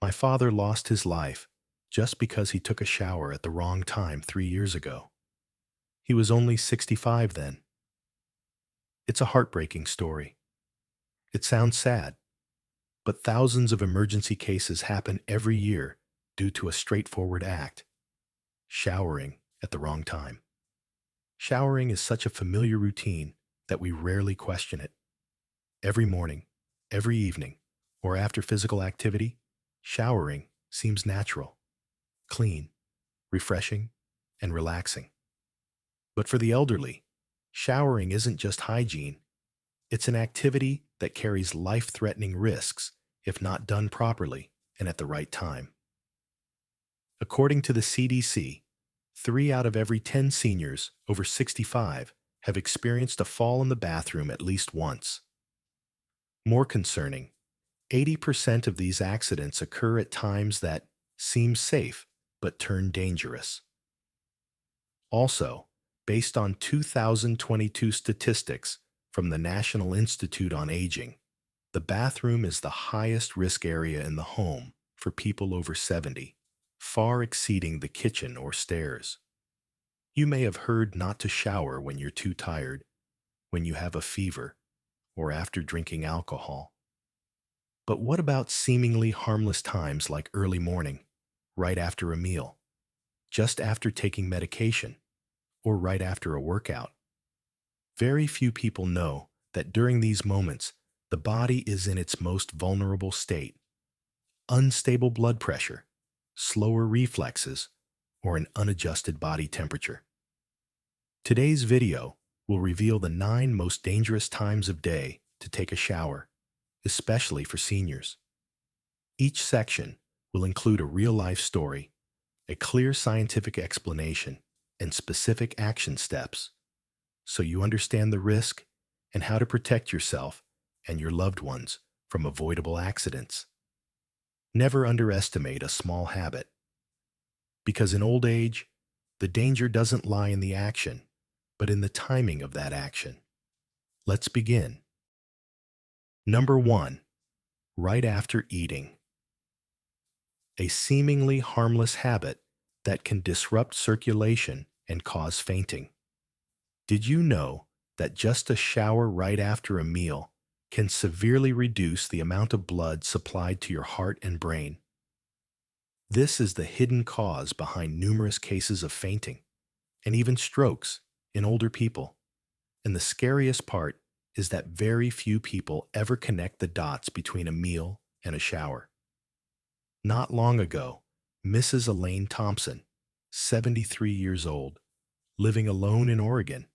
My father lost his life just because he took a shower at the wrong time 3 years ago. He was only 65 then. It's a heartbreaking story. It sounds sad, but thousands of emergency cases happen every year due to a straightforward act: showering at the wrong time. Showering is such a familiar routine that we rarely question it. Every morning, every evening, or after physical activity, showering seems natural, clean, refreshing, and relaxing. But for the elderly, showering isn't just hygiene, it's an activity that carries life-threatening risks if not done properly and at the right time. According to the CDC, 3 out of every 10 seniors over 65 have experienced a fall in the bathroom at least once. More concerning, 80% of these accidents occur at times that seem safe but turn dangerous. Also, based on 2022 statistics from the National Institute on Aging, the bathroom is the highest risk area in the home for people over 70, far exceeding the kitchen or stairs. You may have heard not to shower when you're too tired, when you have a fever, or after drinking alcohol. But what about seemingly harmless times like early morning, right after a meal, just after taking medication, or right after a workout? Very few people know that during these moments, the body is in its most vulnerable state: unstable blood pressure, slower reflexes, or an unadjusted body temperature. Today's video will reveal the 9 most dangerous times of day to take a shower, especially for seniors. Each section will include a real-life story, a clear scientific explanation, and specific action steps, so you understand the risk and how to protect yourself and your loved ones from avoidable accidents. Never underestimate a small habit, because in old age, the danger doesn't lie in the action, but in the timing of that action. Let's begin. Number 1. Right after eating. A seemingly harmless habit that can disrupt circulation and cause fainting. Did you know that just a shower right after a meal can severely reduce the amount of blood supplied to your heart and brain? This is the hidden cause behind numerous cases of fainting and even strokes in older people. And the scariest part is that very few people ever connect the dots between a meal and a shower. Not long ago, Mrs. Elaine Thompson, 73 years old, living alone in Oregon,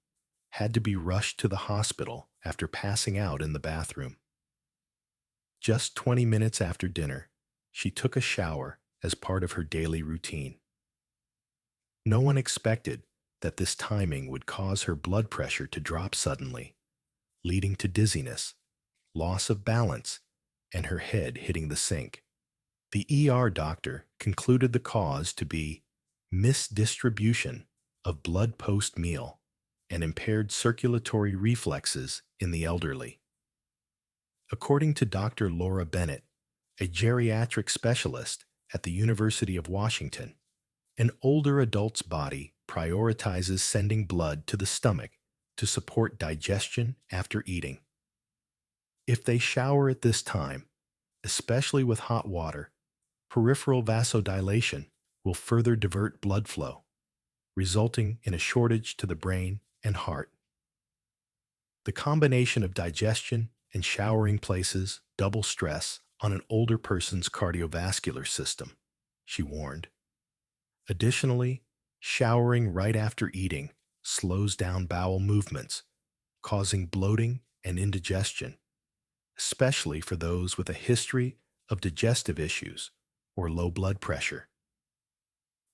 had to be rushed to the hospital after passing out in the bathroom. Just 20 minutes after dinner, she took a shower as part of her daily routine. No one expected that this timing would cause her blood pressure to drop suddenly, leading to dizziness, loss of balance, and her head hitting the sink. The ER doctor concluded the cause to be misdistribution of blood post-meal and impaired circulatory reflexes in the elderly. According to Dr. Laura Bennett, a geriatric specialist at the University of Washington, an older adult's body prioritizes sending blood to the stomach to support digestion after eating. If they shower at this time, especially with hot water, peripheral vasodilation will further divert blood flow, resulting in a shortage to the brain and heart. The combination of digestion and showering places double stress on an older person's cardiovascular system, she warned. Additionally, showering right after eating slows down bowel movements, causing bloating and indigestion, especially for those with a history of digestive issues or low blood pressure.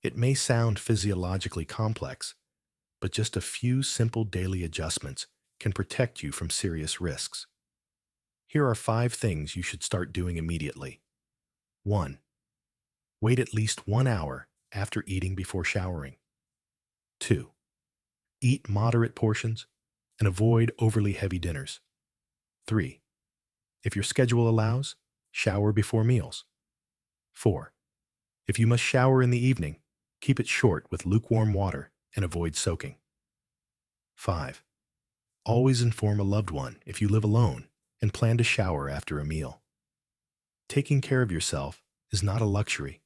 It may sound physiologically complex, but just a few simple daily adjustments can protect you from serious risks. Here are 5 things you should start doing immediately. 1. Wait at least 1 hour after eating before showering. 2. Eat moderate portions and avoid overly heavy dinners. 3. If your schedule allows, shower before meals. 4. If you must shower in the evening, keep it short with lukewarm water and avoid soaking. 5. Always inform a loved one if you live alone and plan to shower after a meal. Taking care of yourself is not a luxury.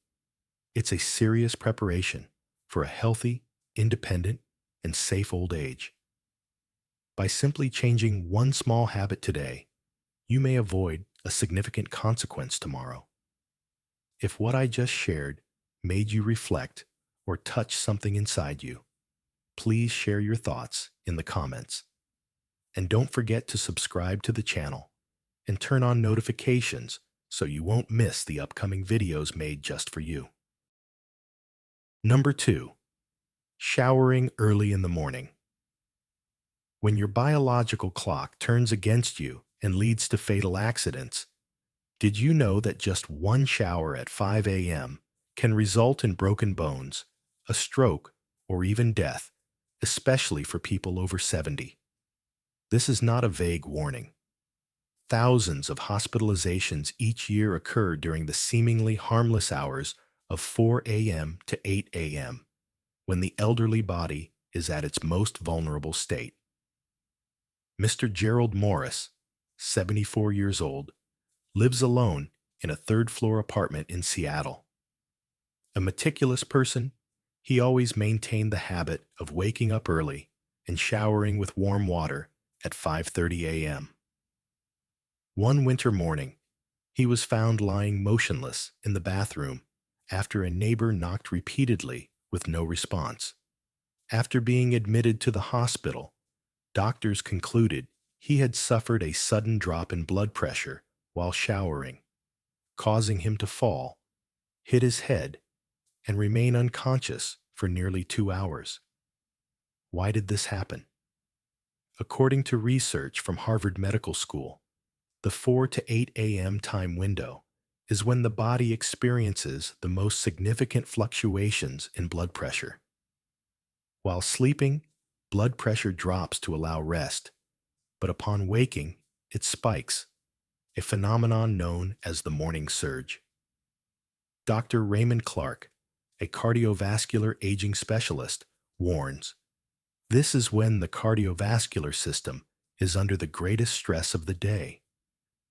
It's a serious preparation for a healthy, independent, and safe old age. By simply changing one small habit today, you may avoid a significant consequence tomorrow. If what I just shared made you reflect or touch something inside you, please share your thoughts in the comments. And don't forget to subscribe to the channel and turn on notifications so you won't miss the upcoming videos made just for you. Number 2. Showering early in the morning. When your biological clock turns against you and leads to fatal accidents, did you know that just one shower at 5 a.m. can result in broken bones, a stroke, or even death, especially for people over 70? This is not a vague warning. Thousands of hospitalizations each year occur during the seemingly harmless hours of 4 a.m. to 8 a.m., when the elderly body is at its most vulnerable state. Mr. Gerald Morris, 74 years old, lives alone in a third-floor apartment in Seattle. A meticulous person, he always maintained the habit of waking up early and showering with warm water at 5:30 a.m. One winter morning, he was found lying motionless in the bathroom after a neighbor knocked repeatedly with no response. After being admitted to the hospital, doctors concluded he had suffered a sudden drop in blood pressure while showering, causing him to fall, hit his head, and remain unconscious for nearly 2 hours. Why did this happen? According to research from Harvard Medical School, the 4 to 8 a.m. time window is when the body experiences the most significant fluctuations in blood pressure. While sleeping, blood pressure drops to allow rest, but upon waking, it spikes, a phenomenon known as the morning surge. Dr. Raymond Clark, a cardiovascular aging specialist, warns, this is when the cardiovascular system is under the greatest stress of the day.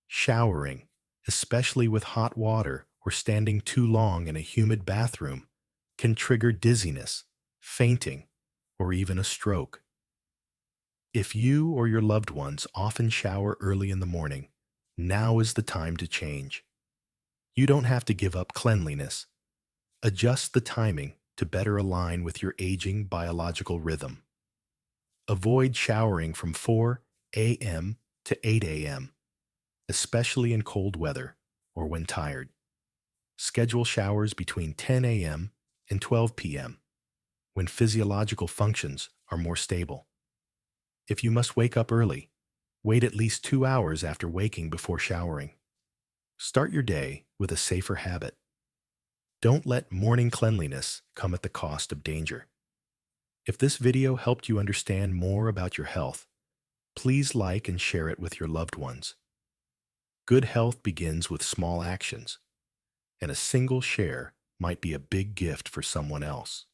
Showering, especially with hot water or standing too long in a humid bathroom, can trigger dizziness, fainting, or even a stroke. If you or your loved ones often shower early in the morning, now is the time to change. You don't have to give up cleanliness. Adjust the timing to better align with your aging biological rhythm. Avoid showering from 4 a.m. to 8 a.m., especially in cold weather or when tired. Schedule showers between 10 a.m. and 12 p.m., when physiological functions are more stable. If you must wake up early, wait at least 2 hours after waking before showering. Start your day with a safer habit. Don't let morning cleanliness come at the cost of danger. If this video helped you understand more about your health, please like and share it with your loved ones. Good health begins with small actions, and a single share might be a big gift for someone else.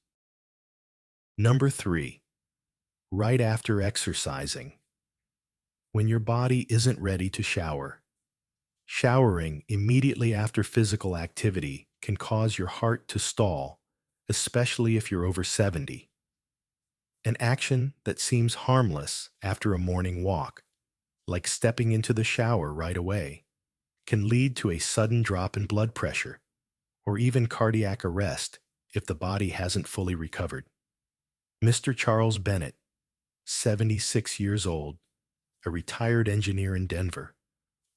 Number 3. Right after exercising. When your body isn't ready to shower, showering immediately after physical activity can cause your heart to stall, especially if you're over 70. An action that seems harmless after a morning walk, like stepping into the shower right away, can lead to a sudden drop in blood pressure or even cardiac arrest if the body hasn't fully recovered. Mr. Charles Bennett, 76 years old, a retired engineer in Denver,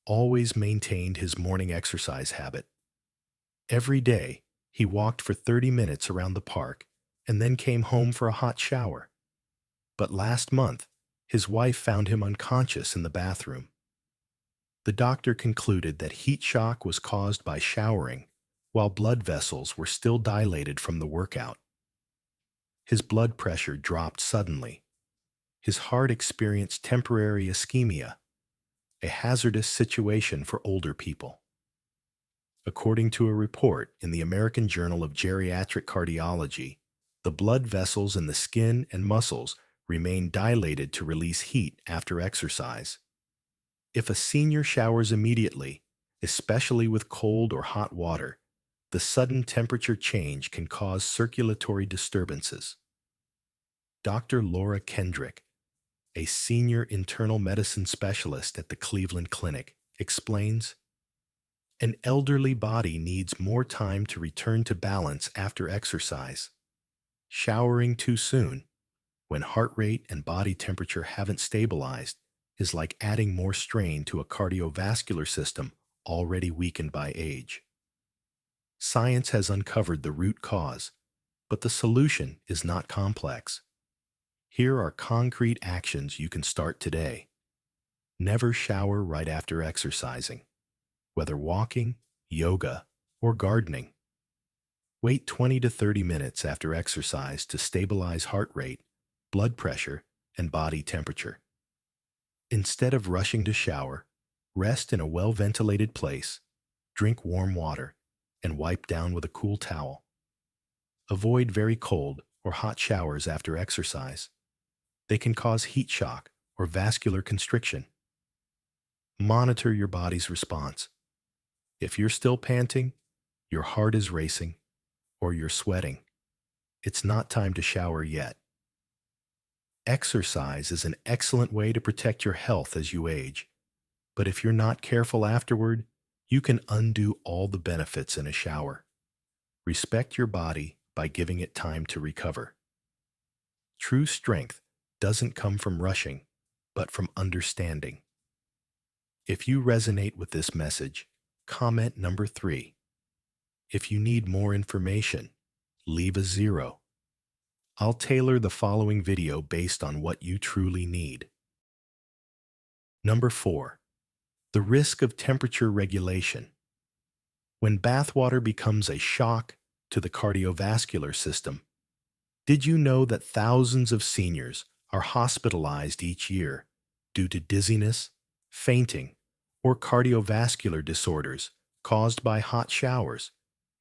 always maintained his morning exercise habit. Every day, he walked for 30 minutes around the park and then came home for a hot shower. But last month, his wife found him unconscious in the bathroom. The doctor concluded that heat shock was caused by showering while blood vessels were still dilated from the workout. His blood pressure dropped suddenly. His heart experienced temporary ischemia, a hazardous situation for older people. According to a report in the American Journal of Geriatric Cardiology, the blood vessels in the skin and muscles remain dilated to release heat after exercise. If a senior showers immediately, especially with cold or hot water, the sudden temperature change can cause circulatory disturbances. Dr. Laura Kendrick, a senior internal medicine specialist at the Cleveland Clinic, explains, an elderly body needs more time to return to balance after exercise. Showering too soon, when heart rate and body temperature haven't stabilized, is like adding more strain to a cardiovascular system already weakened by age. Science has uncovered the root cause, but the solution is not complex. Here are concrete actions you can start today. Never shower right after exercising, whether walking, yoga, or gardening. Wait 20 to 30 minutes after exercise to stabilize heart rate, blood pressure, and body temperature. Instead of rushing to shower, rest in a well-ventilated place, drink warm water, and wipe down with a cool towel. Avoid very cold or hot showers after exercise. They can cause heat shock or vascular constriction. Monitor your body's response. If you're still panting, your heart is racing, or you're sweating, it's not time to shower yet. Exercise is an excellent way to protect your health as you age, but if you're not careful afterward, you can undo all the benefits in a shower. Respect your body by giving it time to recover. True strength doesn't come from rushing, but from understanding. If you resonate with this message, comment number 3. If you need more information, leave a 0. I'll tailor the following video based on what you truly need. Number 4. The risk of temperature regulation. When bathwater becomes a shock to the cardiovascular system, did you know that thousands of seniors are hospitalized each year due to dizziness, fainting, or cardiovascular disorders caused by hot showers,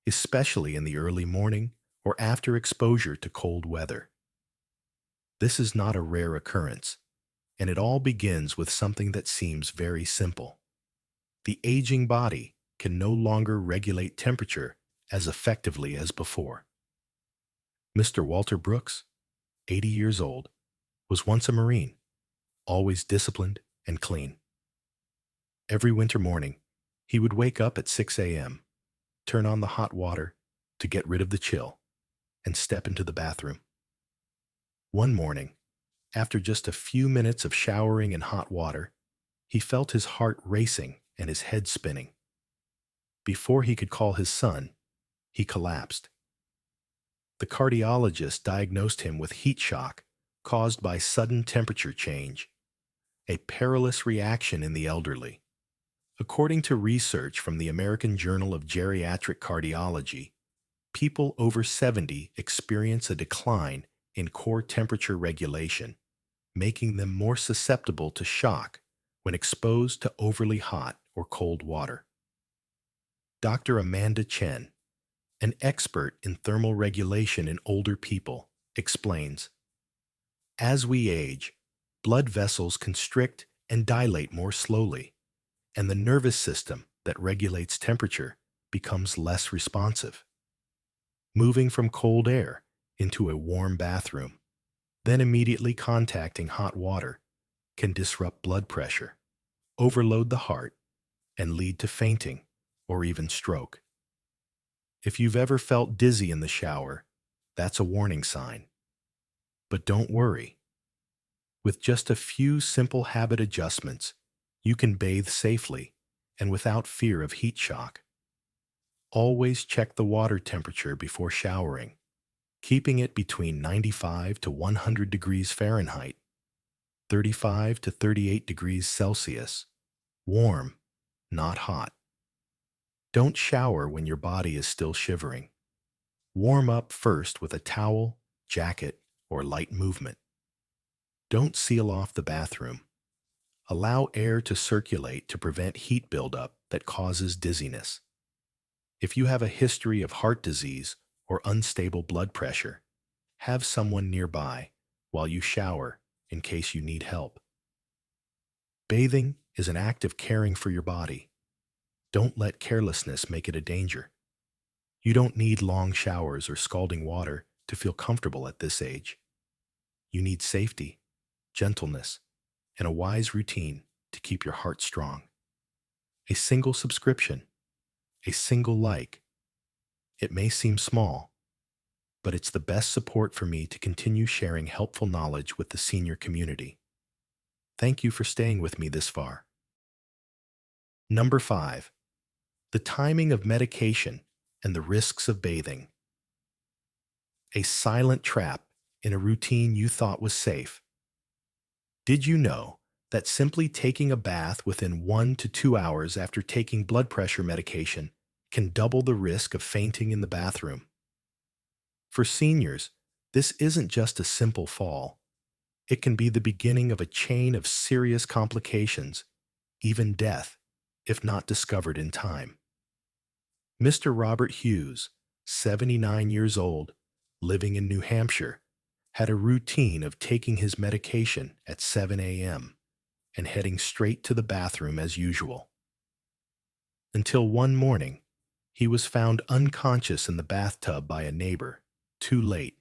especially in the early morning or after exposure to cold weather? This is not a rare occurrence, and it all begins with something that seems very simple. The aging body can no longer regulate temperature as effectively as before. Mr. Walter Brooks, 80 years old, was once a Marine, always disciplined and clean. Every winter morning, he would wake up at 6 a.m., turn on the hot water to get rid of the chill, and step into the bathroom. One morning, after just a few minutes of showering in hot water, he felt his heart racing and his head spinning. Before he could call his son, he collapsed. The cardiologist diagnosed him with heat shock caused by sudden temperature change, a perilous reaction in the elderly. According to research from the American Journal of Geriatric Cardiology, people over 70 experience a decline in core temperature regulation, making them more susceptible to shock when exposed to overly hot or cold water. Dr. Amanda Chen, an expert in thermal regulation in older people, explains, as we age, blood vessels constrict and dilate more slowly, and the nervous system that regulates temperature becomes less responsive. Moving from cold air into a warm bathroom, then immediately contacting hot water, can disrupt blood pressure, overload the heart, and lead to fainting or even stroke. If you've ever felt dizzy in the shower, that's a warning sign. But don't worry. With just a few simple habit adjustments, you can bathe safely and without fear of heat shock. Always check the water temperature before showering, keeping it between 95 to 100 degrees Fahrenheit, 35 to 38 degrees Celsius, warm, not hot. Don't shower when your body is still shivering. Warm up first with a towel, jacket, or light movement. Don't seal off the bathroom. Allow air to circulate to prevent heat buildup that causes dizziness. If you have a history of heart disease or unstable blood pressure, have someone nearby while you shower in case you need help. Bathing is an act of caring for your body. Don't let carelessness make it a danger. You don't need long showers or scalding water to feel comfortable at this age. You need safety, gentleness, and a wise routine to keep your heart strong. A single subscription, a single like. It may seem small, but it's the best support for me to continue sharing helpful knowledge with the senior community. Thank you for staying with me this far. Number 5. The timing of medication and the risks of bathing. A silent trap in a routine you thought was safe. Did you know that simply taking a bath within 1 to 2 hours after taking blood pressure medication can double the risk of fainting in the bathroom? For seniors, this isn't just a simple fall. It can be the beginning of a chain of serious complications, even death, if not discovered in time. Mr. Robert Hughes, 79 years old, living in New Hampshire, had a routine of taking his medication at 7 a.m. and heading straight to the bathroom as usual. Until one morning, he was found unconscious in the bathtub by a neighbor, too late.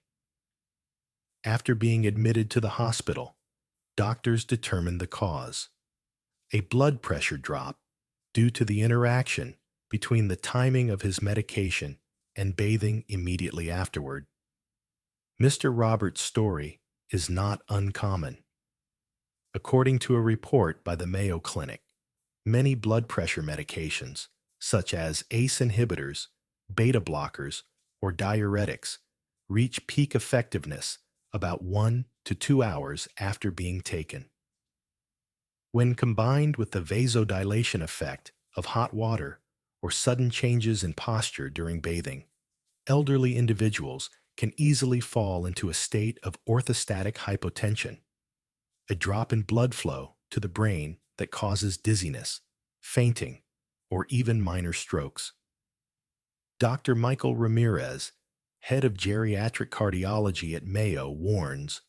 After being admitted to the hospital, doctors determined the cause: a blood pressure drop due to the interaction between the timing of his medication and bathing immediately afterward. Mr. Roberts' story is not uncommon. According to a report by the Mayo Clinic, many blood pressure medications, such as ACE inhibitors, beta blockers, or diuretics, reach peak effectiveness about 1 to 2 hours after being taken. When combined with the vasodilation effect of hot water or sudden changes in posture during bathing, elderly individuals can easily fall into a state of orthostatic hypotension, a drop in blood flow to the brain that causes dizziness, fainting, or even minor strokes. Dr. Michael Ramirez, head of geriatric cardiology at Mayo, warns,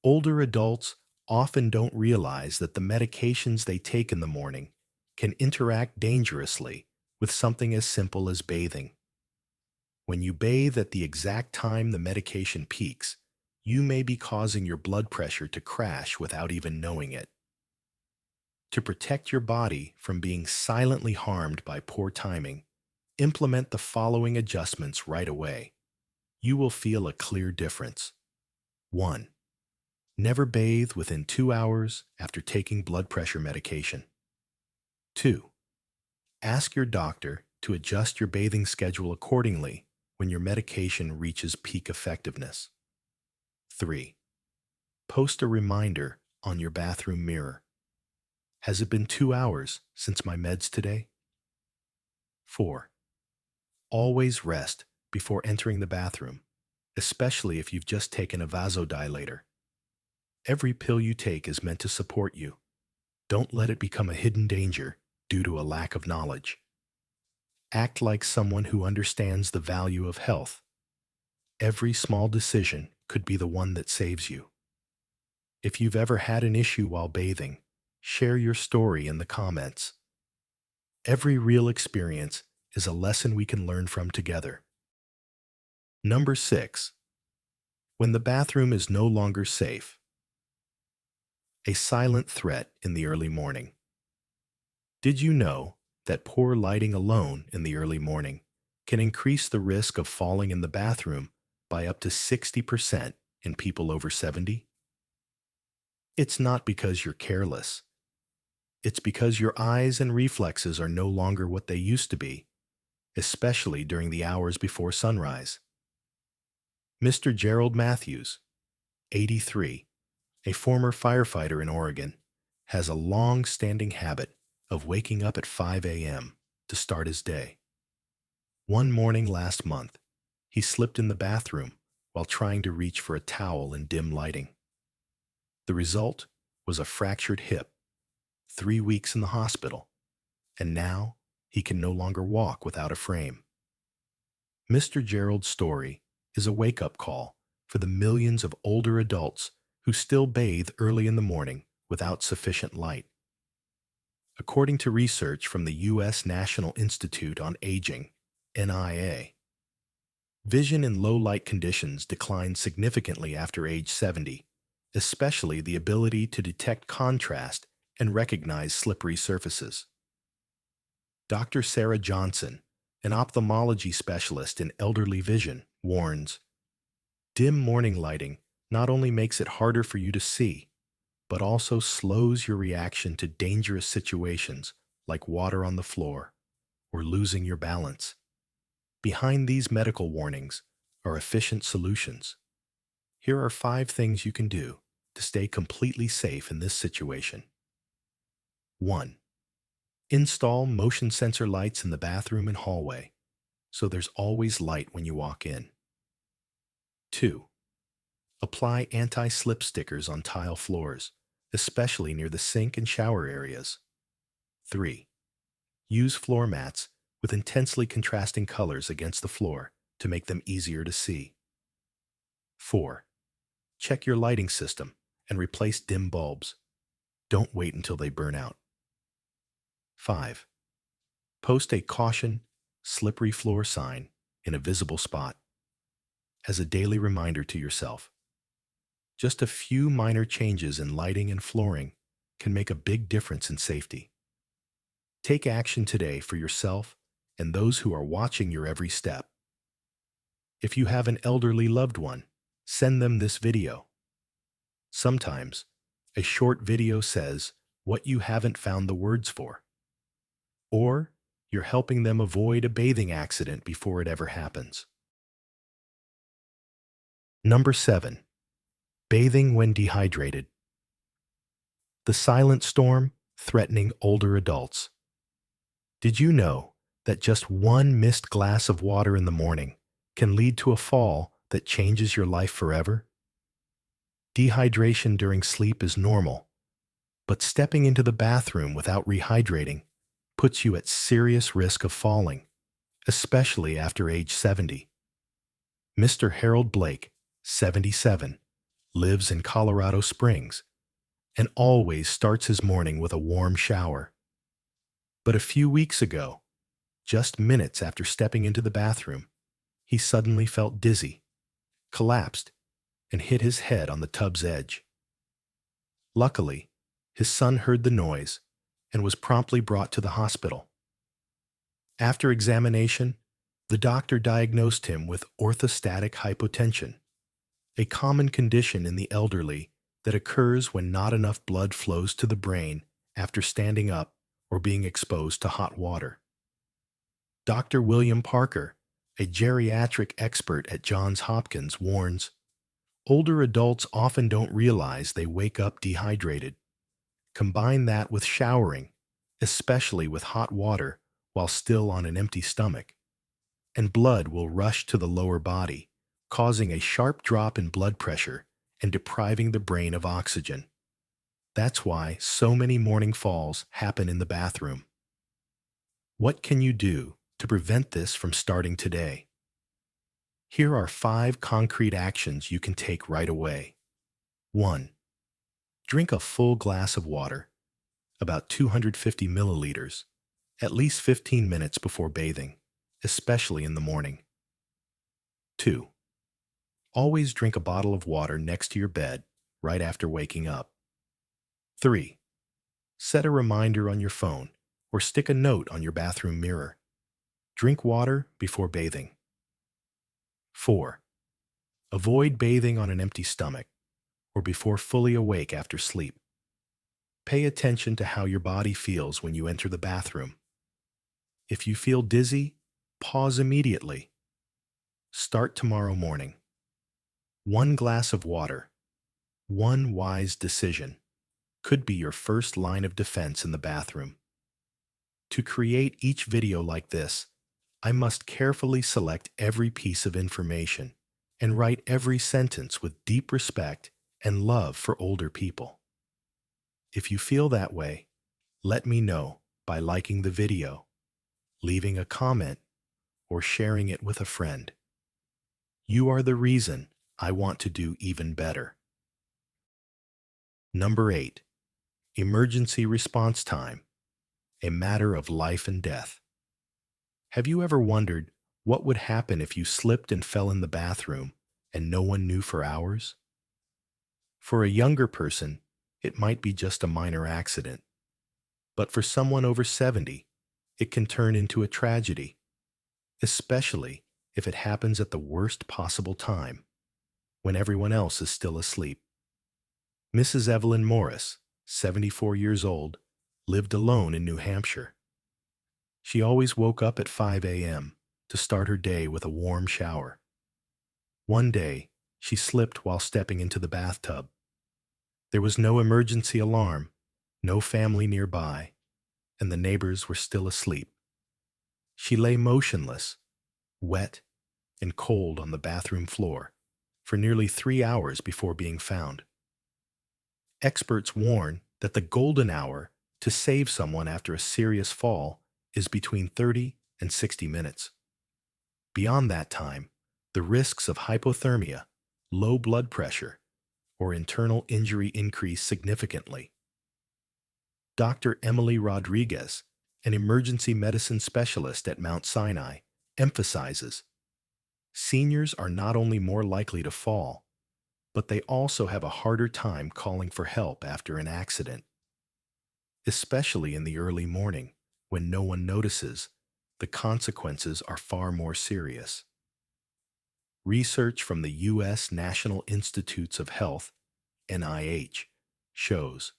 older adults often don't realize that the medications they take in the morning can interact dangerously with something as simple as bathing. When you bathe at the exact time the medication peaks, you may be causing your blood pressure to crash without even knowing it. To protect your body from being silently harmed by poor timing, implement the following adjustments right away. You will feel a clear difference. 1. Never bathe within 2 hours after taking blood pressure medication. 2. Ask your doctor to adjust your bathing schedule accordingly when your medication reaches peak effectiveness. 3. Post a reminder on your bathroom mirror. Has it been 2 hours since my meds today? 4. Always rest before entering the bathroom, especially if you've just taken a vasodilator. Every pill you take is meant to support you. Don't let it become a hidden danger due to a lack of knowledge. Act like someone who understands the value of health. Every small decision could be the one that saves you. If you've ever had an issue while bathing, share your story in the comments. Every real experience is a lesson we can learn from together. Number 6. When the bathroom is no longer safe. A silent threat in the early morning. Did you know that poor lighting alone in the early morning can increase the risk of falling in the bathroom by up to 60% in people over 70? It's not because you're careless. It's because your eyes and reflexes are no longer what they used to be, especially during the hours before sunrise. Mr. Gerald Matthews, 83, a former firefighter in Oregon, has a long-standing habit of waking up at 5 a.m. to start his day. One morning last month, he slipped in the bathroom while trying to reach for a towel in dim lighting. The result was a fractured hip, 3 weeks in the hospital, and now he can no longer walk without a frame. Mr. Gerald's story is a wake-up call for the millions of older adults who still bathe early in the morning without sufficient light. According to research from the U.S. National Institute on Aging, NIA, vision in low-light conditions declines significantly after age 70, especially the ability to detect contrast and recognize slippery surfaces. Dr. Sarah Johnson, an ophthalmology specialist in elderly vision, warns, dim morning lighting not only makes it harder for you to see, but also slows your reaction to dangerous situations like water on the floor or losing your balance. Behind these medical warnings are efficient solutions. Here are 5 things you can do to stay completely safe in this situation. 1. Install motion sensor lights in the bathroom and hallway, so there's always light when you walk in. 2. Apply anti-slip stickers on tile floors, especially near the sink and shower areas. 3. Use floor mats with intensely contrasting colors against the floor to make them easier to see. 4. Check your lighting system and replace dim bulbs. Don't wait until they burn out. 5. Post a caution, slippery floor sign in a visible spot as a daily reminder to yourself. Just a few minor changes in lighting and flooring can make a big difference in safety. Take action today for yourself and those who are watching your every step. If you have an elderly loved one, send them this video. Sometimes, a short video says what you haven't found the words for. Or you're helping them avoid a bathing accident before it ever happens. Number 7. Bathing when dehydrated. The silent storm threatening older adults. Did you know that just one missed glass of water in the morning can lead to a fall that changes your life forever? Dehydration during sleep is normal, but stepping into the bathroom without rehydrating puts you at serious risk of falling, especially after age 70. Mr. Harold Blake, 77, lives in Colorado Springs and always starts his morning with a warm shower. But a few weeks ago, just minutes after stepping into the bathroom, he suddenly felt dizzy, collapsed, and hit his head on the tub's edge. Luckily, his son heard the noise and was promptly brought to the hospital. After examination, the doctor diagnosed him with orthostatic hypotension, a common condition in the elderly that occurs when not enough blood flows to the brain after standing up or being exposed to hot water. Dr. William Parker, a geriatric expert at Johns Hopkins, warns, older adults often don't realize they wake up dehydrated. Combine that with showering, especially with hot water while still on an empty stomach, and blood will rush to the lower body, causing a sharp drop in blood pressure and depriving the brain of oxygen. That's why so many morning falls happen in the bathroom. What can you do to prevent this from starting today? Here are 5 concrete actions you can take right away. 1. Drink a full glass of water, about 250 milliliters, at least 15 minutes before bathing, especially in the morning. 2. Always drink a bottle of water next to your bed right after waking up. 3. Set a reminder on your phone or stick a note on your bathroom mirror. Drink water before bathing. 4. Avoid bathing on an empty stomach or before fully awake after sleep. Pay attention to how your body feels when you enter the bathroom. If you feel dizzy, pause immediately. Start tomorrow morning. 1 glass of water, 1 wise decision, could be your first line of defense in the bathroom. To create each video like this, I must carefully select every piece of information and write every sentence with deep respect and love for older people. If you feel that way, let me know by liking the video, leaving a comment, or sharing it with a friend. You are the reason I want to do even better. Number 8. Emergency response time, a matter of life and death. Have you ever wondered what would happen if you slipped and fell in the bathroom and no one knew for hours? For a younger person, it might be just a minor accident. But for someone over 70, it can turn into a tragedy, especially if it happens at the worst possible time, when everyone else is still asleep. Mrs. Evelyn Morris, 74 years old, lived alone in New Hampshire. She always woke up at 5 a.m. to start her day with a warm shower. One day, she slipped while stepping into the bathtub. There was no emergency alarm, no family nearby, and the neighbors were still asleep. She lay motionless, wet and cold on the bathroom floor for nearly 3 hours before being found. Experts warn that the golden hour to save someone after a serious fall is between 30 and 60 minutes. Beyond that time, the risks of hypothermia, low blood pressure, or internal injury increase significantly. Dr. Emily Rodriguez, an emergency medicine specialist at Mount Sinai, emphasizes seniors are not only more likely to fall, but they also have a harder time calling for help after an accident. Especially in the early morning, when no one notices, the consequences are far more serious. Research from the U.S. National Institutes of Health, NIH, shows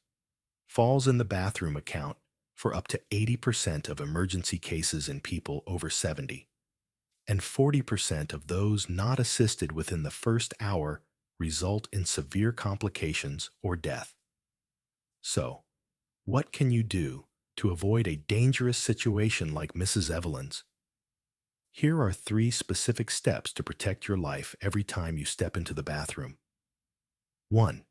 falls in the bathroom account for up to 80% of emergency cases in people over 70, and 40% of those not assisted within the first hour result in severe complications or death. So, what can you do to avoid a dangerous situation like Mrs. Evelyn's? Here are 3 specific steps to protect your life every time you step into the bathroom. 1.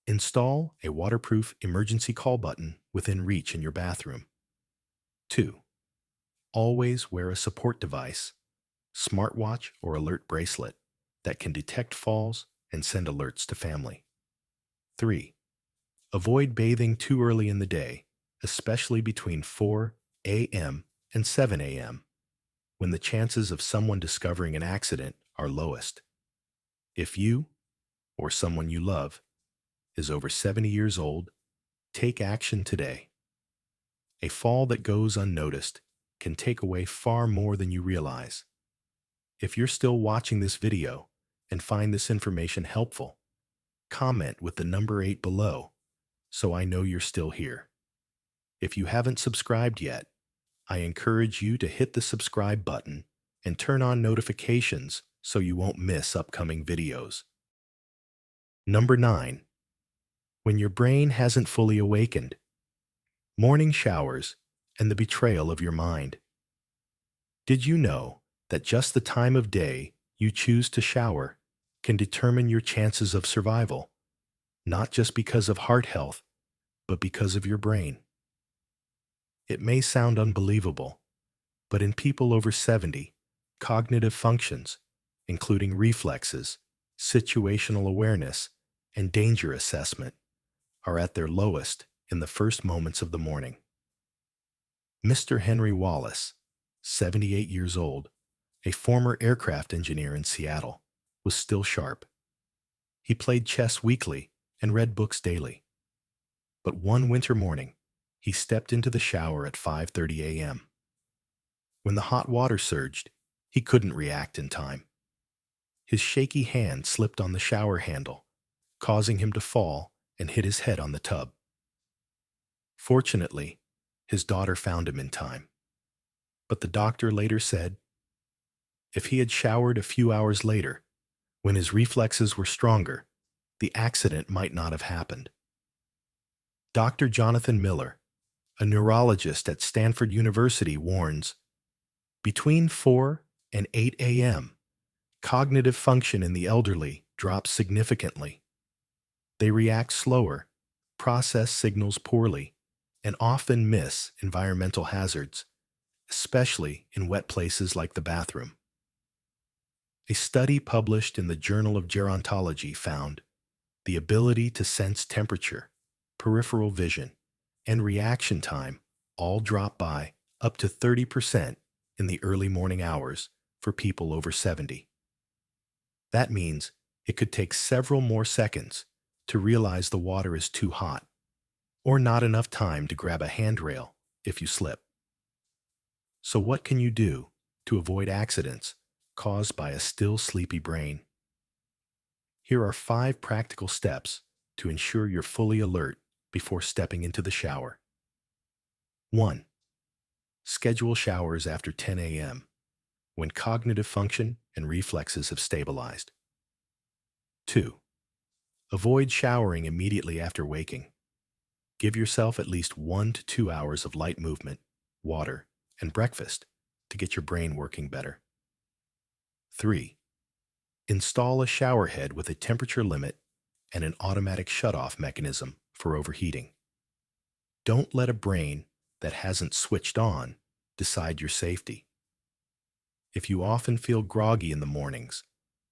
Install a waterproof emergency call button within reach in your bathroom. 2. Always wear a support device, smartwatch or alert bracelet, that can detect falls and send alerts to family. 3. Avoid bathing too early in the day, especially between 4 a.m. and 7 a.m., when the chances of someone discovering an accident are lowest. If you, or someone you love, is over 70 years old, take action today. A fall that goes unnoticed can take away far more than you realize. If you're still watching this video and find this information helpful, comment with the number 8 below so I know you're still here. If you haven't subscribed yet, I encourage you to hit the subscribe button and turn on notifications so you won't miss upcoming videos. Number 9. When your brain hasn't fully awakened. Morning showers and the betrayal of your mind. Did you know that just the time of day you choose to shower can determine your chances of survival, not just because of heart health, but because of your brain? It may sound unbelievable, but in people over 70, cognitive functions, including reflexes, situational awareness, and danger assessment, are at their lowest in the first moments of the morning. Mr. Henry Wallace, 78 years old, a former aircraft engineer in Seattle, was still sharp. He played chess weekly and read books daily. But one winter morning, he stepped into the shower at 5:30 a.m. When the hot water surged, he couldn't react in time. His shaky hand slipped on the shower handle, causing him to fall and hit his head on the tub. Fortunately, his daughter found him in time. But the doctor later said, if he had showered a few hours later, when his reflexes were stronger, the accident might not have happened. Dr. Jonathan Miller, a neurologist at Stanford University, warns, between 4 and 8 a.m., cognitive function in the elderly drops significantly. They react slower, process signals poorly, and often miss environmental hazards, especially in wet places like the bathroom. A study published in the Journal of Gerontology found the ability to sense temperature, peripheral vision, and reaction time all drop by up to 30% in the early morning hours for people over 70. That means it could take several more seconds to realize the water is too hot, or not enough time to grab a handrail if you slip. So what can you do to avoid accidents caused by a still sleepy brain? Here are 5 practical steps to ensure you're fully alert before stepping into the shower. 1. Schedule showers after 10 a.m. when cognitive function and reflexes have stabilized. 2. Avoid showering immediately after waking. Give yourself at least 1 to 2 hours of light movement, water, and breakfast to get your brain working better. 3. Install a shower head with a temperature limit and an automatic shutoff mechanism for overheating. Don't let a brain that hasn't switched on decide your safety. If you often feel groggy in the mornings,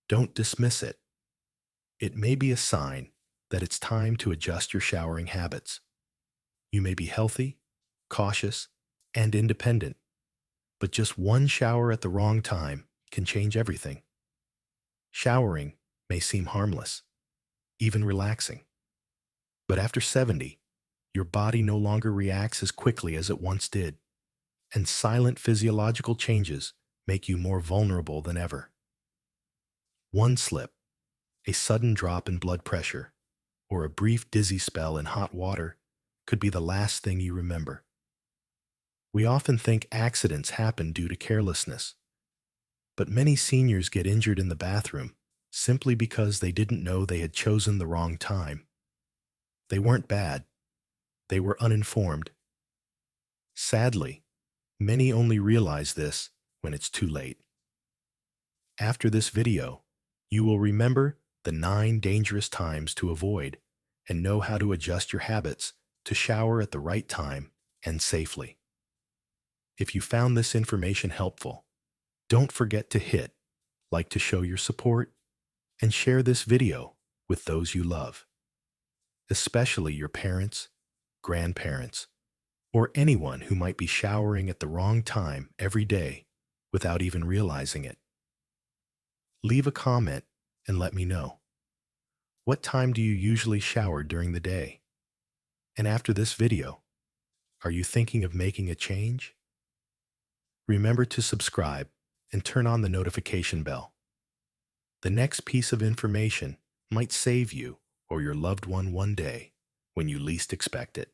don't dismiss it. It may be a sign that it's time to adjust your showering habits. You may be healthy, cautious, and independent, but just one shower at the wrong time can change everything. Showering may seem harmless, even relaxing, but after 70, your body no longer reacts as quickly as it once did, and silent physiological changes make you more vulnerable than ever. One slip, a sudden drop in blood pressure, or a brief dizzy spell in hot water could be the last thing you remember. We often think accidents happen due to carelessness, but many seniors get injured in the bathroom simply because they didn't know they had chosen the wrong time. They weren't bad. They were uninformed. Sadly, many only realize this when it's too late. After this video, you will remember the 9 dangerous times to avoid and know how to adjust your habits to shower at the right time and safely. If you found this information helpful, don't forget to hit like to show your support and share this video with those you love, especially your parents, grandparents, or anyone who might be showering at the wrong time every day without even realizing it. Leave a comment and let me know. What time do you usually shower during the day? And after this video, are you thinking of making a change? Remember to subscribe and turn on the notification bell. The next piece of information might save you or your loved one one day when you least expect it.